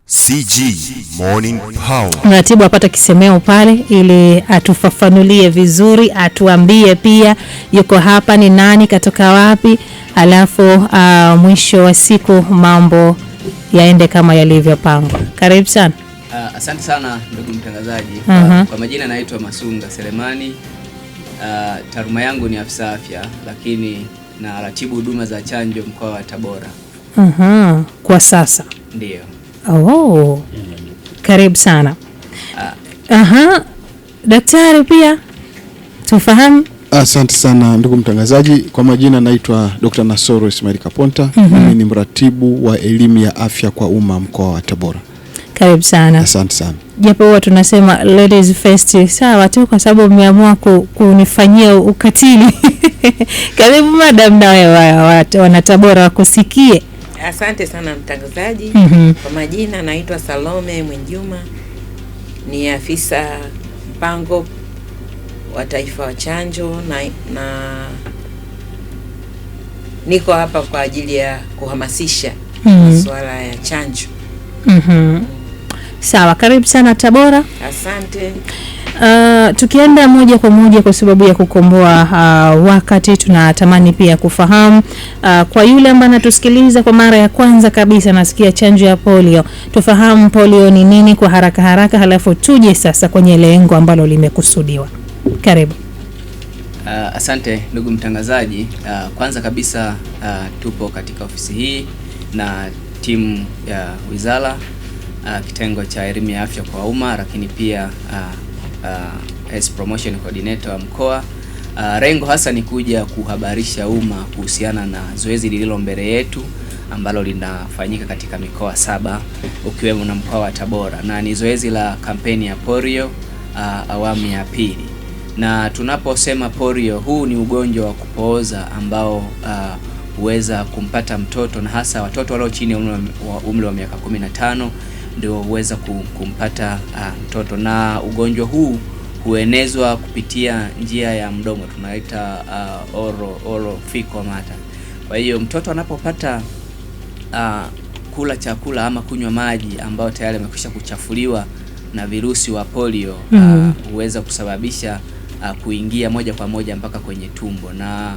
CG Morning Power. Mratibu apata kisemeo pale ili atufafanulie vizuri, atuambie pia yuko hapa ni nani, katoka wapi, alafu mwisho wa siku mambo yaende kama yalivyopangwa. Karibu sana. Asante sana ndugu mtangazaji. Kwa majina naitwa Masunga Selemani. Taaluma yangu ni afisa afya, lakini na ratibu huduma za chanjo mkoa wa Tabora. Kwa sasa. Ndio. Oh. Karibu sana. Daktari pia tufahamu. Asante sana ndugu mtangazaji. Kwa majina naitwa Dr. Nasoro Ismail Kaponta. Mimi ni mratibu wa elimu ya afya kwa umma mkoa wa Tabora. Karibu sana. Asante sana. Japo huwa tunasema ladies first, sawa tu kwa sababu umeamua kunifanyia ukatili. Karibu madam, na wewe wana Tabora wakusikie. Asante sana mtangazaji. Kwa majina naitwa Salome Mwenjuma, ni afisa mpango wa taifa wa chanjo na niko hapa kwa ajili ya kuhamasisha masuala ya chanjo. Sawa, karibu sana Tabora. Asante. Tukienda moja kwa moja kwa sababu ya kukomboa wakati, tunatamani pia kufahamu kwa yule ambaye anatusikiliza kwa mara ya kwanza kabisa nasikia chanjo ya polio, tufahamu polio ni nini kwa haraka, halafu tuje sasa kwenye lengo ambalo limekusudiwa. Karibu. Asante ndugu mtangazaji. Kwanza kabisa tupo katika ofisi hii na timu ya wizara, kitengo cha elimu ya afya kwa umma, lakini pia Health Promotion Coordinator wa mkoa. Lengo hasa ni kuja kuhabarisha umma kuhusiana na zoezi lililo mbele yetu ambalo linafanyika katika mikoa 7 ukiwemo na mkoa wa Tabora, na ni zoezi la kampeni ya polio awamu ya pili. Na tunaposema polio, huu ni ugonjwa wa kupooza ambao huweza kumpata mtoto, na hasa watoto walio chini ya umri wa miaka 15 ndio huweza kumpata mtoto, na ugonjwa huu huenezwa kupitia njia ya mdomo, tunaita oral fecal matter. Kwa hiyo mtoto anapopata kula chakula ama kunywa maji ambayo tayari yamekwisha kuchafuliwa na virusi wa polio, huweza kusababisha kuingia moja kwa moja mpaka kwenye tumbo, na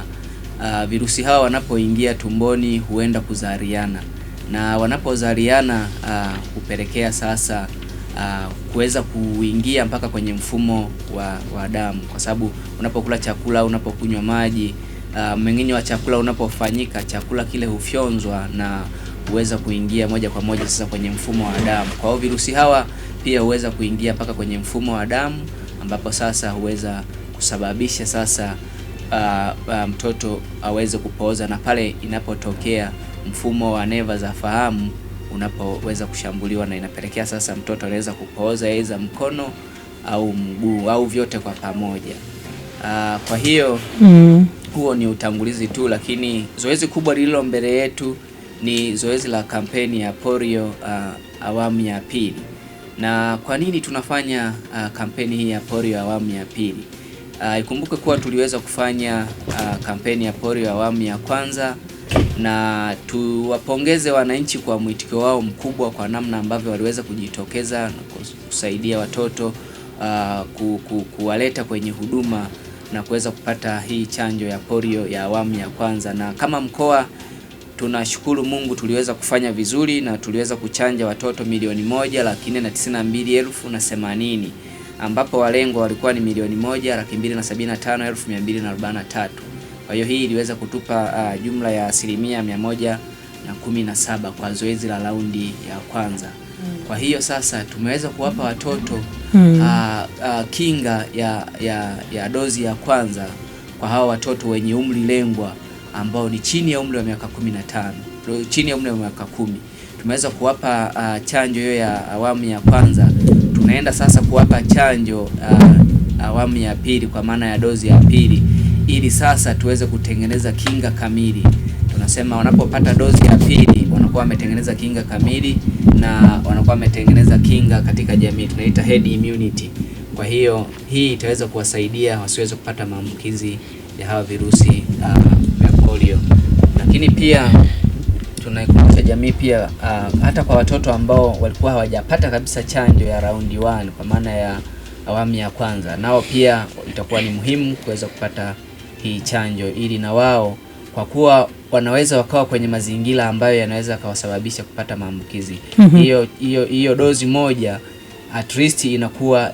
virusi hawa wanapoingia tumboni huenda kuzaliana, na wanapozaliana kupelekea sasa kuweza kuingia mpaka kwenye mfumo wa damu, kwa sababu unapokula chakula, unapokunywa maji, mmeng'enyo wa chakula unapofanyika, chakula kile hufyonzwa na huweza kuingia moja kwa moja sasa kwenye mfumo wa damu. Kwa hiyo virusi hawa pia huweza kuingia mpaka kwenye mfumo wa damu, ambapo sasa huweza kusababisha sasa mtoto aweze kupooza, na pale inapotokea mfumo wa neva za fahamu unapoweza kushambuliwa, na inapelekea sasa mtoto anaweza kupooza aidha mkono au mguu au vyote kwa pamoja. Kwa hiyo huo ni utangulizi tu, lakini zoezi kubwa lililo mbele yetu ni zoezi la kampeni ya polio awamu ya pili. Na kwa nini tunafanya kampeni hii ya polio awamu ya pili? Ikumbuke kuwa tuliweza kufanya kampeni ya polio awamu ya kwanza, na tuwapongeze wananchi kwa mwitikio wao mkubwa kwa namna ambavyo waliweza kujitokeza na kusaidia watoto kuwaleta kwenye huduma na kuweza kupata hii chanjo ya polio ya awamu ya kwanza. Na kama mkoa tunashukuru Mungu, tuliweza kufanya vizuri na tuliweza kuchanja watoto 1,492,080, ambapo walengwa walikuwa ni 1,275,243. Kwa hiyo hii iliweza kutupa jumla ya 117% kwa zoezi la raundi ya kwanza. Kwa hiyo sasa tumeweza kuwapa watoto kinga ya dozi ya kwanza kwa hawa watoto wenye umri lengwa ambao ni chini ya umri wa miaka 15, chini ya umri wa miaka 10. Tumeweza kuwapa chanjo hiyo ya awamu ya kwanza. Tunaenda sasa kuwapa chanjo awamu ya pili kwa maana ya dozi ya pili, ili sasa tuweze kutengeneza kinga kamili. Tunasema wanapopata dozi ya pili wanakuwa wametengeneza kinga kamili na wanakuwa wametengeneza kinga katika jamii, tunaita herd immunity. Kwa hiyo hii itaweza kuwasaidia wasiweze kupata maambukizi ya hawa virusi vya polio. Lakini pia tunaikumbusha jamii pia hata kwa watoto ambao walikuwa hawajapata kabisa chanjo ya raundi 1 kwa maana ya awamu ya kwanza, nao pia itakuwa ni muhimu kuweza kupata hii chanjo, ili na wao kwa kuwa wanaweza wakawa kwenye mazingira ambayo yanaweza kawasababisha kupata maambukizi. Hiyo dozi moja at least inakuwa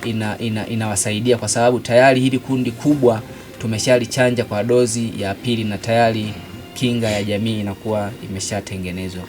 inawasaidia, kwa sababu tayari hili kundi kubwa tumeshalichanja kwa dozi ya pili na tayari kinga ya jamii inakuwa imeshatengenezwa.